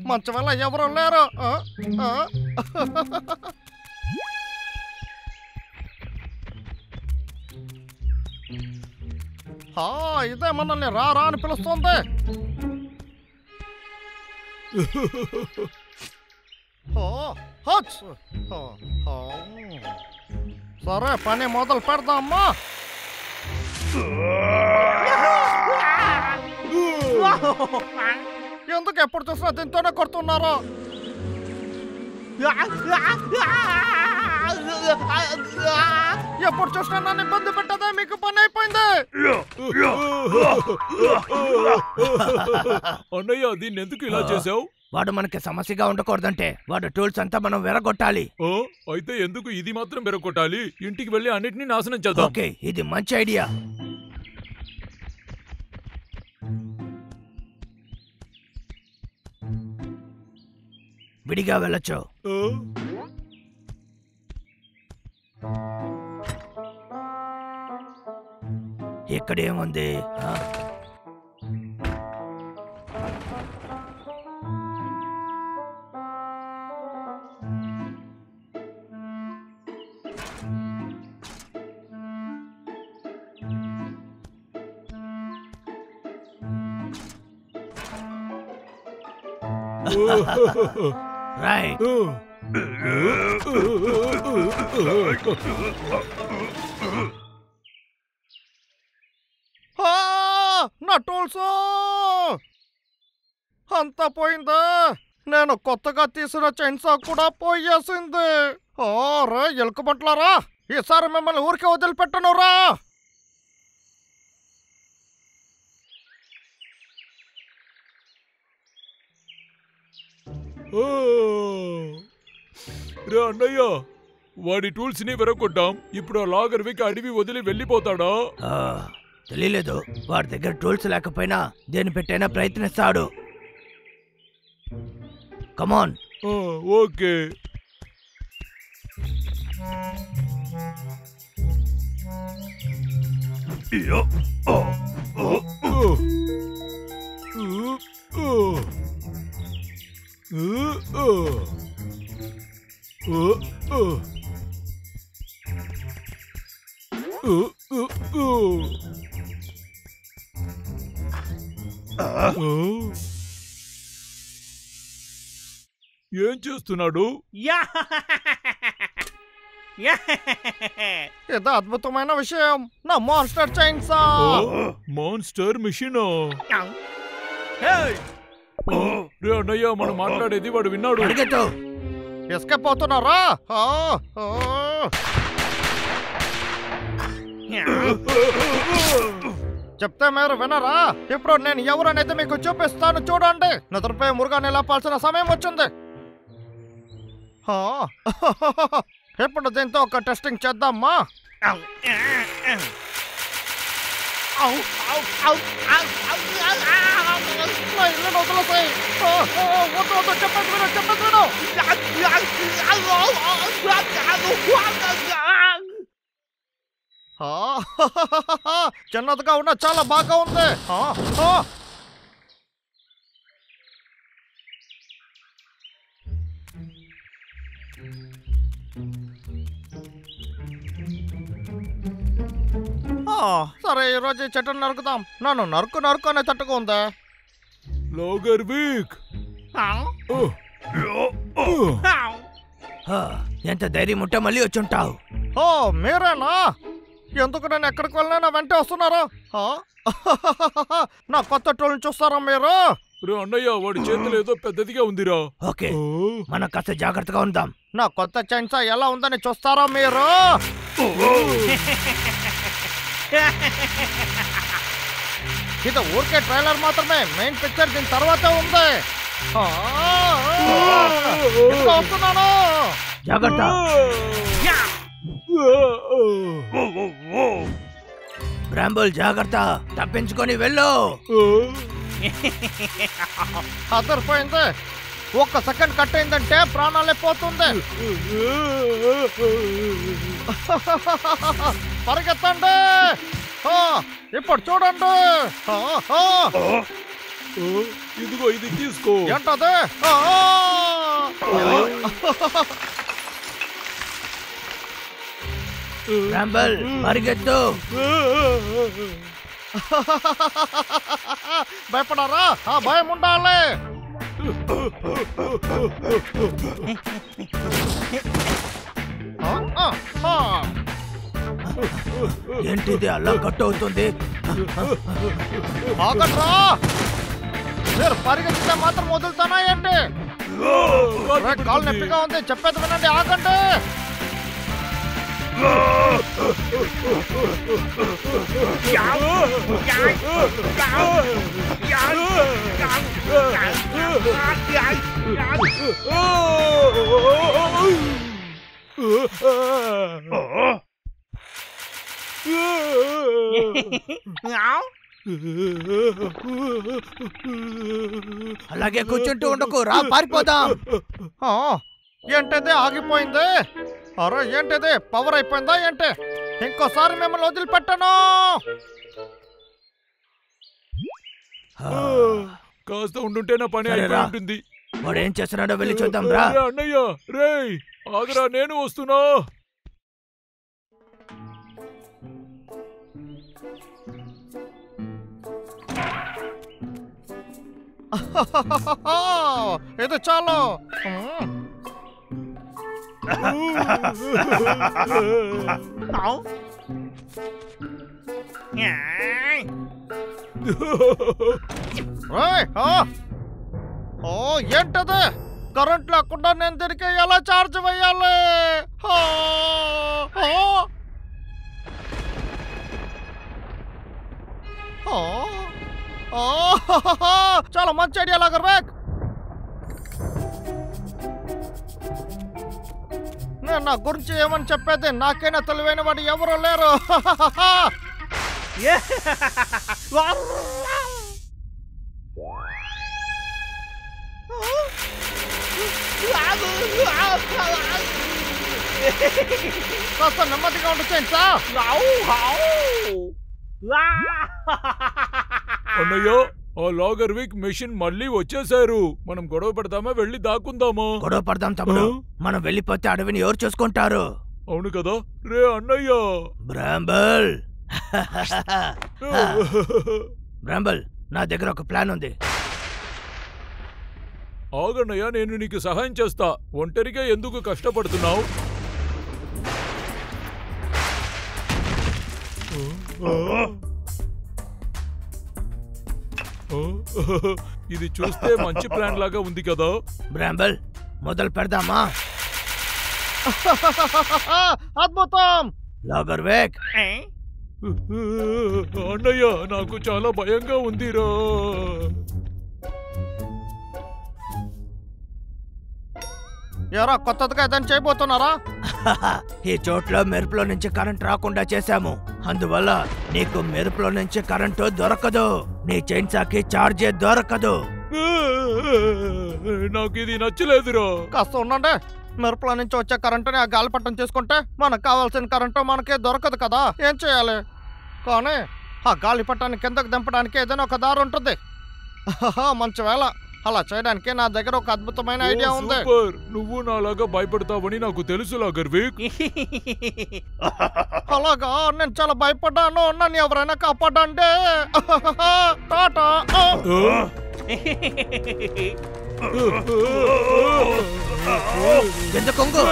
మంచం వల్ల ఎవరు లేరు. ఇదే మనల్ని రా రా అని పిలుస్తుంది. సరే పని మొదలు పెడదామా. ఎందుకు ఎప్పుడు చూసినా దీంతోనే కొడుతున్నారు? ఎప్పుడు చూసినా నన్ను ఇబ్బంది పెట్టదే మీకు పని అయిపోయింది. అన్నయ్య దీన్ని ఎందుకు ఇలా చేసావు? వాడు మనకి సమస్యగా ఉండకూడదంటే వాడు టూల్స్ అంతా మనం వెరగొట్టాలి. అయితే ఎందుకు ఇది మాత్రం వెరగొట్టాలి? ఇంటికి వెళ్ళి అన్నిటినీ నాశనం చేద్దాం. ఓకే, ఇది మంచి ఐడియా. విడిగా వెళ్ళొచ్చు. ఇక్కడేముంది? Right. నా టూల్స్ అంతా పోయిందా? నేను కొత్తగా తీసిన చైన్సా కూడా పోయేసింది. రే ఎలుకబంట్లారా, ఈసారి మిమ్మల్ని ఊరికే వదిలిపెట్టనురా. రే అన్నయ్య, వాడి టూల్స్ ని వెరగొట్టాం. ఇప్పుడు ఆ లాగర్ వికి అడవి వదిలి వెళ్ళిపోతాడా? తెలియలేదు. వాడి దగ్గర టూల్స్ లేకపోయినా దేని పెట్టైనా ప్రయత్నిస్తాడు. కమాన్. ఓకే. ఏం చేస్తున్నాడు? ఇది అద్భుతమైన విషయం. నా మాన్స్టర్ చైన్సా. Monster machine. రే అన్నయ్య, మనం మాట్లాడేది వాడు విన్నాడు. ఎస్కేప్ అవుతున్నారా? చెప్తే మీరు వినరా? ఇప్పుడు నేను ఎవరనేది మీకు చూపిస్తాను, చూడండి. నిద్రపై మురుగాన్ని లేపాల్సిన సమయం వచ్చింది. ఇప్పుడు దీంతో ఒక టెస్టింగ్ చేద్దామా? చిన్నదిగా ఉన్న చాలా బాగా ఉంది. సరే, ఈరోజు ఈ చెట్టును నరుకుదాం. నన్ను నరుకు నరుకు అనే తట్టుగా ఉందా? లాగర్ వీక్. ఎంత ధైర్యం ఉంటే మళ్ళీ వచ్చుంటావు. మీరేనా? ఎందుకు నేను ఎక్కడికి వెళ్ళినా వెంటే వస్తున్నారు? నా కొత్త టూల్ని చూస్తారా మీరు? అన్నయ్య, వాడి చేతులు ఏదో పెద్దదిగా ఉందిరా. ఓకే, మనం కాస్త జాగ్రత్తగా ఉందాం. నా కొత్త చైన్సా ఎలా ఉందని చూస్తారా మీరు? ఇది ఊరికే ట్రైలర్ మాత్రమే. మెయిన్ పిక్చర్ దీని తర్వాత ఉంది. వస్తున్నాను, జాగ్రత్త. బ్రాంబుల్, జాగ్రత్త, తప్పించుకొని వెళ్ళు. అదరిపోయింది. ఒక్క సెకండ్ కట్ అయిందంటే ప్రాణాలే పోతుంది. పరిగెత్తండి. ఇప్పుడు చూడండి. ఇదిగో ఇది తీసుకో. ఏంటది? రాంబల్ పరిగెత్తు. భయపడారా? భయం ఉండాలి. ఏంటిది అలా కట్ అవుతుంది? ఆగట్రా, మీరు పరిగెత్తితే మాత్రం వదులుతానా ఏంటి? కాలు నొప్పిగా ఉంది, చెప్పేది వినండి, ఆగండి. అలాగే కూర్చుంటూ ఉండకు, రా పారిపోదాం. ఏంటిది ఆగిపోయింది? అరే ఏంటిది, పవర్ అయిపోయిందా ఏంటి? ఇంకోసారి మిమ్మల్ని వదిలిపెట్టను. కాస్త ఉండుంటే నా పని అయిపోయి ఉంటుంది. వాడు ఏం చేస్తున్నాడో వెళ్ళి చూద్దాం రా. అన్నయ్య రేయ్ ఆగరా, నేను వస్తున్నా. ఇది చాలు. ఏంటది? కరెంట్ లేకుండా నేను దీనికి ఎలా చార్జ్ వేయాలి? చాలా మంచి ఐడియా లాగర్వేక్. నేను నా గురించి ఏమని చెప్పేది? నాకైనా తెలివైన వాడు ఎవరు లేరు. కాస్త నెమ్మదిగా ఉండొచ్చేయండి సార్. అన్నయ్య ఆ లాగర్ వీక్ మెషిన్ మళ్ళీ వచ్చేసారు. మనం గొడవ పడతామా, వెళ్ళి దాక్కుందామా? గొడవ పడదాం తమ్ముడు. మనం వెళ్ళిపోతే అడవిని ఎవరు చూసుకుంటారు? అవును కదా రే అన్నయ్య. బ్రాంబల్ బ్రాంబల్, నా దగ్గర ఒక ప్లాన్ ఉంది. ఆగన్నయ్య, నేను నీకు సహాయం చేస్తా. ఒంటరిగా ఎందుకు కష్టపడుతున్నావు? ఇది చూస్తే మంచి ప్లాన్ లాగా ఉంది కదా. బ్రాంబల్, మొదలు పెడదామా? అద్భుతం. లాగర్ వేక్. అన్నయ్య నాకు చాలా భయంగా ఉందిరా. ఎరా కొత్తదిగా ఏదైనా చేయబోతున్నారా? ఈ చోట్ల మెరుపులో నుంచి కరెంట్ రాకుండా చేశాము. అందువల్ల నీకు మెరుపులో నుంచి కరెంటు దొరకదు. నీ చైన్సాకి చార్జే దొరకదు. నాకు ఇది నచ్చలేదురా. కాస్త ఉండండి. మెరుపుల నుంచి వచ్చే కరెంటుని ఆ గాలిపటం చేసుకుంటే మనకు కావాల్సిన కరెంటు మనకే దొరకదు కదా. ఏం చేయాలి? కానీ ఆ గాలిపటాన్ని కిందకు దింపడానికి ఏదైనా ఒక దారి ఉంటుంది. మంచి వేళ, అలా చేయడానికి నా దగ్గర ఒక అద్భుతమైన ఐడియా ఉంది. నువ్వు నాలాగా భయపడతావని నాకు తెలుసు లాగర్ వీక్. అలాగా? నేను చాలా భయపడ్డాను. నన్ను ఎవరైనా కాపాడండి. టాటా. కొంగు.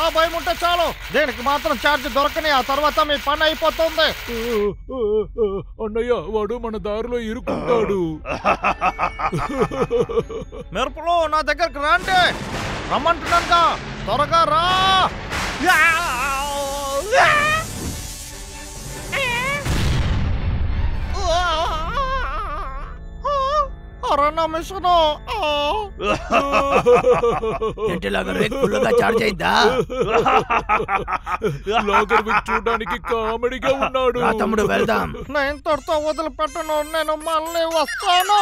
ఆ భయం ఉంటే చాలు. దీనికి మాత్రం ఛార్జ్ దొరకని, ఆ తర్వాత మీ పని అయిపోతుంది. అన్నయ్య వాడు మన దారిలో ఇరుక్కుంటాడు. మెరుపులో నా దగ్గరకు రండి. రమ్మంటున్నానుగా, త్వరగా రా. మిషను ఏంటి లాగర్ వీక్ ఫుల్గా చార్జ్ అయిందా? లాగర్ వీక్ చూడడానికి కామెడీగా ఉన్నాడు. తమ్ముడు వెళ్దాం. నేను ఇంతటితో వదిలిపెట్టను. నేను మళ్ళీ వస్తాను.